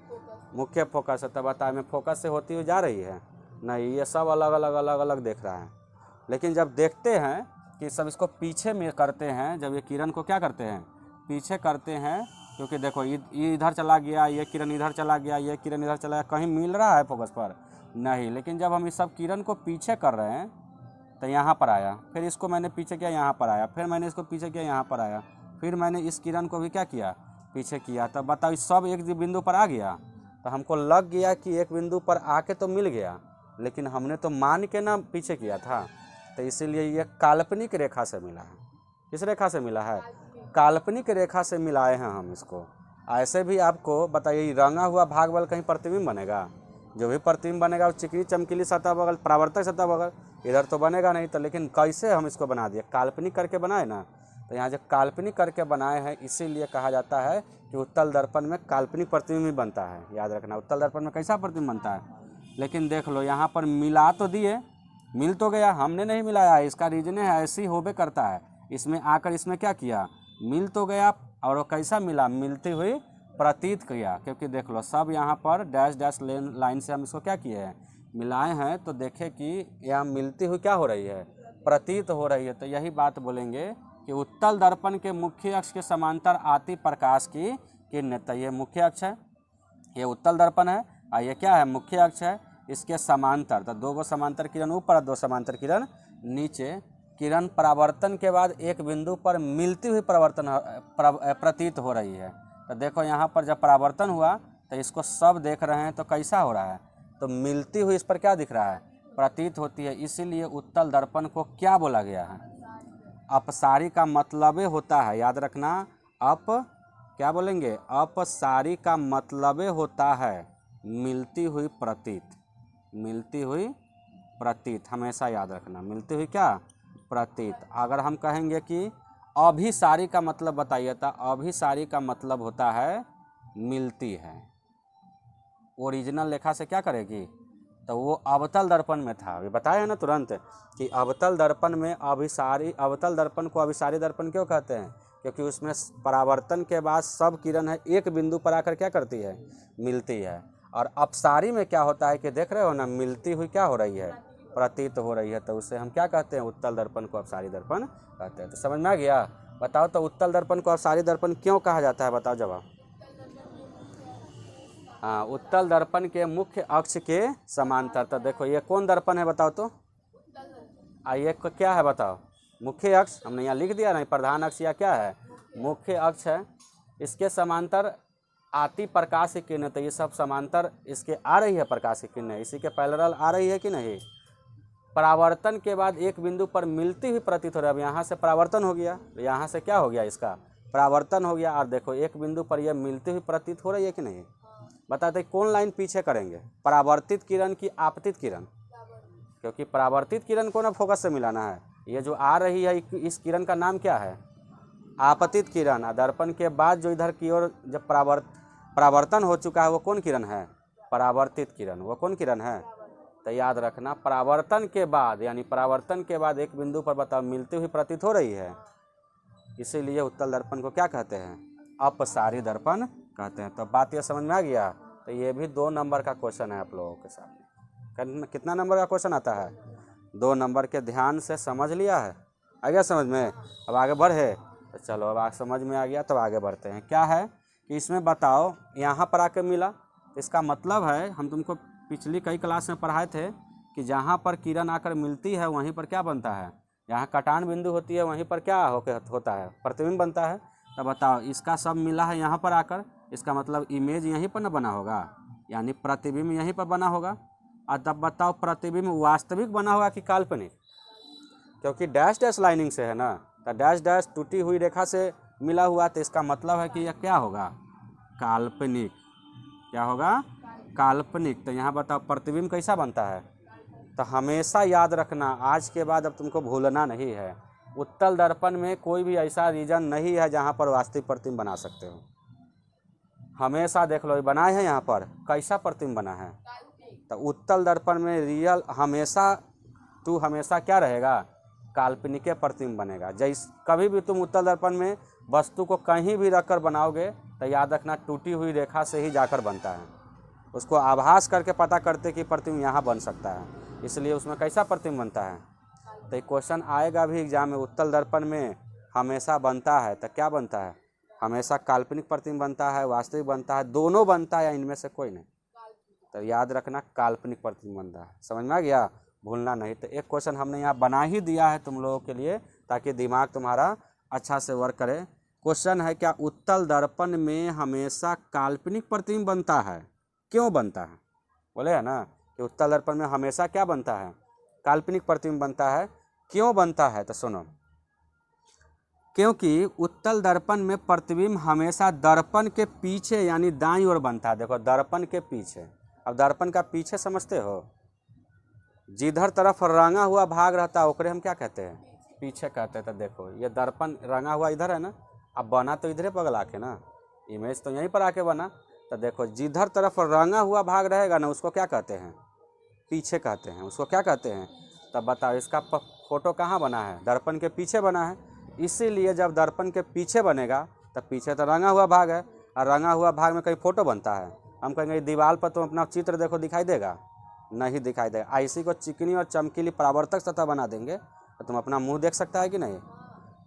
मुख्य फोकस से। तब बता में फोकस से होती हुई जा रही है, नहीं, ये सब अलग अलग देख रहा है। लेकिन जब देखते हैं कि सब इसको पीछे में करते हैं, जब ये किरण को क्या करते हैं, पीछे करते हैं, क्योंकि देखो ये इधर चला गया, ये किरण इधर चला गया, ये किरण इधर चला गया, कहीं मिल रहा है फोकस पर नहीं। लेकिन जब हम इस सब किरण को पीछे कर रहे हैं तो यहाँ पर आया, फिर इसको मैंने पीछे किया, यहाँ पर आया, फिर मैंने इसको पीछे किया, यहाँ पर आया, फिर मैंने इस किरण को भी क्या किया, पीछे किया। तब बताओ सब एक बिंदु पर आ गया। तो हमको लग गया कि एक बिंदु पर आके तो मिल गया, लेकिन हमने तो मान के ना पीछे किया था। तो इसीलिए ये काल्पनिक रेखा से मिला है। किस रेखा से मिला है, काल्पनिक रेखा से मिलाए हैं हम इसको। ऐसे भी आपको बताइए रंगा हुआ भाग बल कहीं प्रतिबिंब बनेगा, जो भी प्रतिबिंब बनेगा वो चिकनी चमकीली सतह बगल, परावर्तक सतह बगल, इधर तो बनेगा नहीं। तो लेकिन कैसे हम इसको बना दिए, काल्पनिक करके बनाए ना। तो यहाँ जो काल्पनिक करके बनाए हैं इसीलिए कहा जाता है कि उत्तल दर्पण में काल्पनिक प्रतिबिंब भी बनता है। याद रखना, उत्तल दर्पण में कैसा प्रतिबिंब बनता है। लेकिन देख लो यहाँ पर मिला तो दिए, मिल तो गया, हमने नहीं मिलाया, इसका रीजन है ऐसी होबे करता है। इसमें आकर इसमें क्या किया, मिल तो गया, और वो कैसा मिला, मिलती हुई प्रतीत किया। क्योंकि देख लो सब यहाँ पर डैश डैश लाइन से हम इसको क्या किए हैं, मिलाए हैं। तो देखें कि यहाँ मिलती हुई क्या हो रही है, प्रतीत हो रही है। तो यही बात बोलेंगे कि उत्तल दर्पण के मुख्य अक्ष के समांतर आती प्रकाश की किरणें। तो ये मुख्य अक्ष है, ये उत्तल दर्पण है, और ये क्या है, मुख्य अक्ष है। इसके समांतर तो दो समांतर किरण ऊपर, दो समांतर किरण नीचे। किरण परावर्तन के बाद एक बिंदु पर मिलती हुई प्रतीत हो रही है। तो देखो यहाँ पर जब परावर्तन हुआ तो इसको सब देख रहे हैं तो कैसा हो रहा है, तो मिलती हुई इस पर क्या दिख रहा है, प्रतीत होती है। इसीलिए उत्तल दर्पण को क्या बोला गया है, अपसारी का मतलब होता है, याद रखना, क्या बोलेंगे, अपसारी का मतलब होता है मिलती हुई प्रतीत, मिलती हुई प्रतीत, हमेशा याद रखना, मिलती हुई क्या, प्रतीत। अगर हम कहेंगे कि अभिसारी का मतलब बताइए, तो अभिसारी का मतलब होता है मिलती है। ओरिजिनल लेखा से क्या करेगी, तो वो अवतल दर्पण में था, अभी बताया ना तुरंत कि अवतल दर्पण में अभिसारी, अवतल दर्पण को अभिसारी दर्पण क्यों कहते हैं, क्योंकि उसमें परावर्तन के बाद सब किरण है एक बिंदु पर आकर क्या करती है, मिलती है। और अपसारी में क्या होता है कि देख रहे हो ना, मिलती हुई क्या हो रही है, प्रतीत हो रही है। तो उसे हम क्या कहते हैं, उत्तल दर्पण को अपसारी दर्पण कहते हैं। तो समझ में आ गया। बताओ तो उत्तल दर्पण को अपसारी दर्पण क्यों कहा जाता है, बताओ जवाब। हाँ, उत्तल दर्पण के मुख्य अक्ष के समांतर। तो देखो ये कौन दर्पण है बताओ तो, ये क्या है बताओ, मुख्य अक्ष, हमने यहाँ लिख दिया नहीं, प्रधान अक्ष या क्या है, मुख्य अक्ष है। इसके समांतर आती प्रकाश की किरणें। तो ये सब समांतर इसके आ रही है प्रकाश की किरणें, इसी के पैरेलल आ रही है कि नहीं। परावर्तन के बाद एक बिंदु पर मिलती हुई प्रतीत हो रहा है। अब यहाँ से परावर्तन हो गया, यहाँ से क्या हो गया, इसका परावर्तन हो गया। और देखो एक बिंदु पर यह मिलती हुई प्रतीत हो रही है कि नहीं, बताते कौन लाइन पीछे करेंगे, परावर्तित किरण की आपतित किरण, क्योंकि परावर्तित किरण को ना फोकस से मिलाना है। ये जो आ रही है इस किरण का नाम क्या है, आपतित किरण। दर्पण के बाद जो इधर की ओर जब परावर्तन हो चुका है वो कौन किरण है, परावर्तित किरण। वो कौन किरण है, तो याद रखना परावर्तन के बाद, यानी परावर्तन के बाद एक बिंदु पर बताओ मिलती हुई प्रतीत हो रही है, इसीलिए उत्तल दर्पण को क्या कहते हैं, अपसारी दर्पण कहते हैं। तो बात ये समझ में आ गया। तो ये भी 2 नंबर का क्वेश्चन है आप लोगों के सामने। कितना नंबर का क्वेश्चन आता है, 2 नंबर के। ध्यान से समझ लिया है, आ गया समझ में। अब आगे बढ़े, तो चलो अब आगे समझ में आ गया, तब आगे बढ़ते हैं। क्या है कि इसमें बताओ यहाँ पर आके मिला, इसका मतलब है हम तुमको पिछली कई क्लास में पढ़ाए थे कि जहाँ पर किरण आकर मिलती है वहीं पर क्या बनता है, जहाँ कटान बिंदु होती है वहीं पर क्या होता है, प्रतिबिंब बनता है। तो बताओ इसका सब मिला है यहाँ पर आकर, इसका मतलब इमेज यहीं पर न बना होगा, यानी प्रतिबिंब यहीं पर बना होगा। और तब बताओ प्रतिबिंब वास्तविक बना होगा कि काल्पनिक, क्योंकि डैश डैश लाइनिंग से है ना, तो डैश डैश टूटी हुई रेखा से मिला हुआ, तो इसका मतलब है कि यह क्या होगा, काल्पनिक। क्या होगा, काल्पनिक। तो यहाँ बताओ प्रतिबिंब कैसा बनता है, तो हमेशा याद रखना, आज के बाद अब तुमको भूलना नहीं है, उत्तल दर्पण में कोई भी ऐसा रीजन नहीं है जहाँ पर वास्तविक प्रतिबिंब बना सकते हो। हमेशा देख लो बनाए हैं यहाँ पर कैसा प्रतिबिंब बना है, तो उत्तल दर्पण में रियल हमेशा क्या रहेगा, काल्पनिक प्रतिबिंब बनेगा। कभी भी तुम उत्तल दर्पण में वस्तु को कहीं भी रखकर बनाओगे तो याद रखना टूटी हुई रेखा से ही जाकर बनता है, उसको आभास करके पता करते कि प्रतिबिंब यहाँ बन सकता है, इसलिए उसमें कैसा प्रतिबिंब बनता है। तो क्वेश्चन आएगा भी एग्जाम में, उत्तल दर्पण में हमेशा बनता है, तो क्या बनता है, हमेशा काल्पनिक प्रतिबिंब बनता है, वास्तविक बनता है, दोनों बनता है या इनमें से कोई नहीं। तो याद रखना काल्पनिक प्रतिबिंब बनता है। समझ में आ गया, भूलना नहीं। तो एक क्वेश्चन हमने यहाँ बना ही दिया है तुम लोगों के लिए, ताकि दिमाग तुम्हारा अच्छा से वर्क करे। क्वेश्चन है, क्या उत्तल दर्पण में हमेशा काल्पनिक प्रतिबिंब बनता है, क्यों बनता है, बोले है ना कि उत्तल दर्पण में हमेशा क्या बनता है, काल्पनिक प्रतिबिंब बनता है, क्यों बनता है। तो सुनो, क्योंकि उत्तल दर्पण में प्रतिबिंब हमेशा दर्पण के पीछे यानी दाईं ओर बनता है। देखो दर्पण के पीछे, अब दर्पण का पीछे समझते हो, जिधर तरफ रंगा हुआ भाग रहता है ओकरे हम क्या कहते हैं, पीछे कहते हैं। तो देखो ये दर्पण रंगा हुआ इधर है ना, अब बना तो इधरे बगल आके ना, इमेज तो यहीं पर आके बना। तो देखो जिधर तरफ रंगा हुआ भाग रहेगा ना उसको क्या कहते हैं, पीछे कहते हैं, उसको क्या कहते हैं। तब बताओ इसका फोटो कहाँ बना है, दर्पण के पीछे बना है, इसीलिए जब दर्पण के पीछे बनेगा तब पीछे तो रंगा हुआ भाग है, और रंगा हुआ भाग में कहीं फोटो बनता है। हम कहेंगे दीवार पर तुम अपना चित्र देखो, दिखाई देगा, नहीं दिखाई देगा। इसी को चिकनी और चमकीली परावर्तक सतह बना देंगे तो तुम अपना मुंह देख सकता है कि नहीं।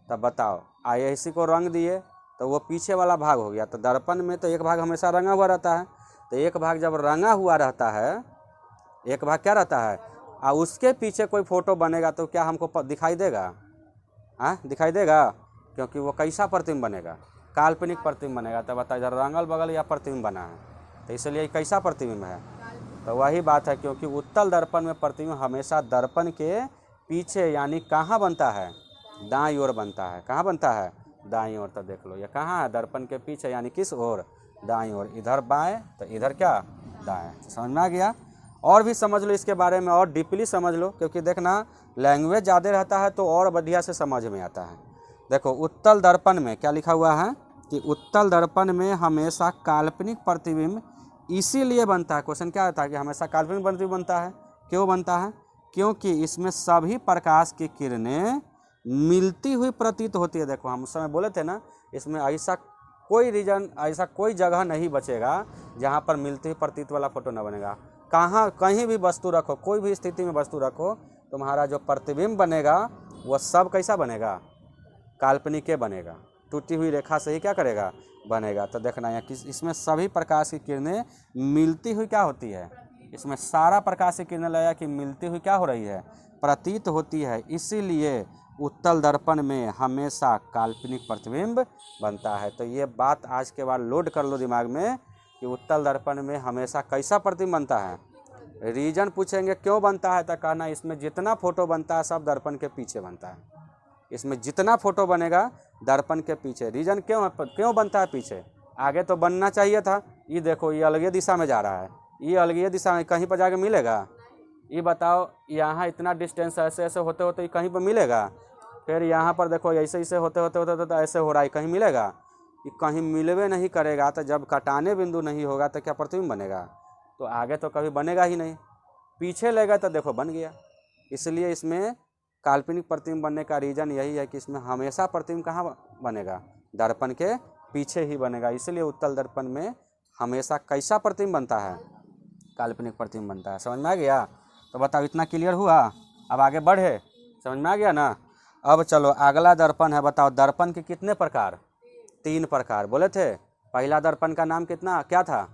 तब बताओ इसी को रंग दिए तो वो पीछे वाला भाग हो गया। तो दर्पण में तो एक भाग हमेशा रंगा हुआ रहता है, तो एक भाग जब रंगा हुआ रहता है, एक भाग क्या रहता है, और उसके पीछे कोई फोटो बनेगा तो क्या हमको दिखाई देगा, हाँ दिखाई देगा, क्योंकि वो कैसा प्रतिबिंब बनेगा, काल्पनिक प्रतिबिंब बनेगा। तो बता इधर रंगल बगल या प्रतिबिंब बना है, तो इसलिए कैसा प्रतिबिंब है। तो वही बात है, क्योंकि उत्तल दर्पण में प्रतिबिंब हमेशा दर्पण के पीछे यानी कहाँ बनता है, दाईं ओर बनता है। कहाँ बनता है, दाईं ओर। तो देख लो ये कहाँ है, दर्पण के पीछे यानी किस ओर, दाईं ओर। इधर बाएं तो इधर क्या, दाएं। समझ में आ गया। और भी समझ लो इसके बारे में, और डीपली समझ लो, क्योंकि देखना लैंग्वेज ज़्यादा रहता है तो और बढ़िया से समझ में आता है। देखो उत्तल दर्पण में क्या लिखा हुआ है कि उत्तल दर्पण में हमेशा काल्पनिक प्रतिबिंब इसीलिए बनता है। क्वेश्चन क्या होता है कि हमेशा काल्पनिक प्रतिबिंब बनता है, क्यों बनता है, क्योंकि इसमें सभी प्रकाश की किरणें मिलती हुई प्रतीत होती है। देखो हम उस समय बोले थे ना, इसमें ऐसा कोई रीजन, ऐसा कोई जगह नहीं बचेगा जहाँ पर मिलती हुई प्रतीत वाला फोटो न बनेगा। कहीं भी वस्तु रखो, कोई भी स्थिति में वस्तु रखो, तुम्हारा जो प्रतिबिंब बनेगा वो सब कैसा बनेगा, काल्पनिक बनेगा, टूटी हुई रेखा से ही क्या करेगा, बनेगा। तो देखना यहाँ इसमें सभी प्रकाश की किरणें मिलती हुई क्या होती है, इसमें सारा प्रकाश की किरणें लगा कि मिलती हुई क्या हो रही है, प्रतीत होती है। इसीलिए उत्तल दर्पण में हमेशा काल्पनिक प्रतिबिंब बनता है। तो ये बात आज के बाद लोड कर लो दिमाग में कि उत्तल दर्पण में हमेशा कैसा प्रतिबिंब बनता है। रीजन पूछेंगे क्यों बनता है, तो कहना इसमें जितना फोटो बनता है सब दर्पण के पीछे बनता है, इसमें जितना फोटो बनेगा दर्पण के पीछे, रीजन क्यों बनता है पीछे, आगे तो बनना चाहिए था। ये देखो ये अलग दिशा में जा रहा है, ये अलग दिशा में कहीं पर जाके मिलेगा, ये बताओ। यहाँ इतना डिस्टेंस ऐसे ऐसे होते होते ये कहीं पर मिलेगा, फिर यहाँ पर देखो ऐसे ऐसे होते होते होते तो ऐसे हो रहा है, कहीं मिलेगा, ये कहीं मिलवे नहीं करेगा। तो जब कटाने बिंदु नहीं होगा तो क्या प्रतिबिंब बनेगा, तो आगे तो कभी बनेगा ही नहीं, पीछे लेगा तो देखो बन गया। इसलिए इसमें काल्पनिक प्रतिबिंब बनने का रीज़न यही है कि इसमें हमेशा प्रतिबिंब कहाँ बनेगा, दर्पण के पीछे ही बनेगा। इसलिए उत्तल दर्पण में हमेशा कैसा प्रतिबिंब बनता है, काल्पनिक प्रतिबिंब बनता है। समझ में आ गया? तो बताओ इतना क्लियर हुआ, अब आगे बढ़े, समझ में आ गया ना। अब चलो अगला दर्पण है, बताओ दर्पण के कितने प्रकार, 3 प्रकार बोले थे। पहला दर्पण का नाम क्या था,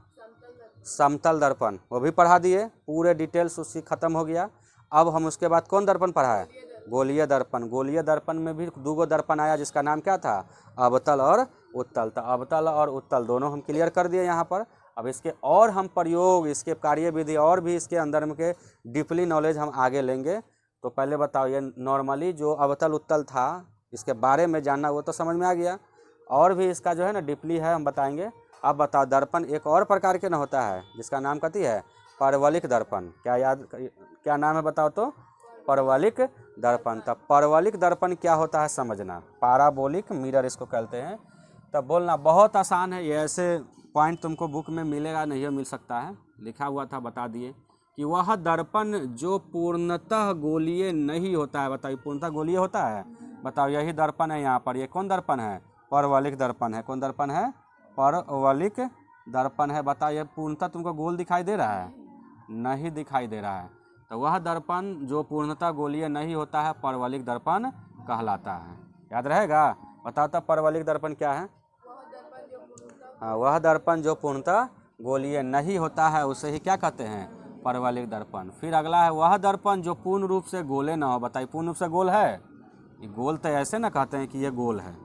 समतल दर्पण, वो भी पढ़ा दिए, पूरे डिटेल्स उसकी खत्म हो गया। अब हम उसके बाद कौन दर्पण पढ़ा है, गोलीय दर्पण। गोलीय दर्पण में भी 2 दर्पण आया जिसका नाम क्या था, अवतल और उत्तल। तो अवतल और उत्तल दोनों हम क्लियर कर दिए यहाँ पर। अब इसके और हम प्रयोग, इसके कार्यविधि और भी इसके अंदर में के डीपली नॉलेज हम आगे लेंगे। तो पहले बताओ ये नॉर्मली जो अवतल उत्तल था इसके बारे में जानना वो तो समझ में आ गया, और भी इसका जो है ना डीपली है हम बताएंगे। अब बताओ दर्पण एक और प्रकार के न होता है जिसका नाम कहती है परवलिक दर्पण। क्या नाम है बताओ तो, परवलिक दर्पण। तब परवलिक दर्पण क्या होता है समझना, पैराबोलिक मिरर इसको कहते हैं। तब बोलना बहुत आसान है, ये ऐसे पॉइंट तुमको बुक में मिलेगा नहीं, मिल सकता है, लिखा हुआ था बता दिए कि वह दर्पण जो पूर्णतः गोलीय नहीं होता है। बताइए पूर्णतः गोलीय होता है, बताओ यही दर्पण है यहाँ पर, ये कौन दर्पण है, परवलिक दर्पण है। कौन दर्पण है, परवलिक दर्पण है। बताओ ये पूर्णतः तुमको गोल दिखाई दे रहा है, नहीं दिखाई दे रहा है। तो वह दर्पण जो पूर्णतः गोलीय नहीं होता है परवलिक दर्पण कहलाता है। याद रहेगा? बताओ तब परवलिक दर्पण क्या है। हाँ, वह दर्पण जो पूर्णतः गोलीय नहीं होता है उसे ही क्या कहते हैं, परवलिक दर्पण। फिर अगला है वह दर्पण जो पूर्ण रूप से गोले ना हो। बताइए पूर्ण रूप से गोल है, ये गोल तो ऐसे ना कहते हैं कि ये गोल है,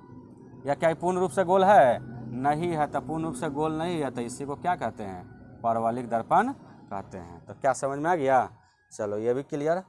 या क्या पूर्ण रूप से गोल है, नहीं है। तो पूर्ण रूप से गोल नहीं है तो इसी को क्या कहते हैं, परवलिक दर्पण कहते हैं। तो क्या समझ में आ गया? चलो ये भी क्लियर।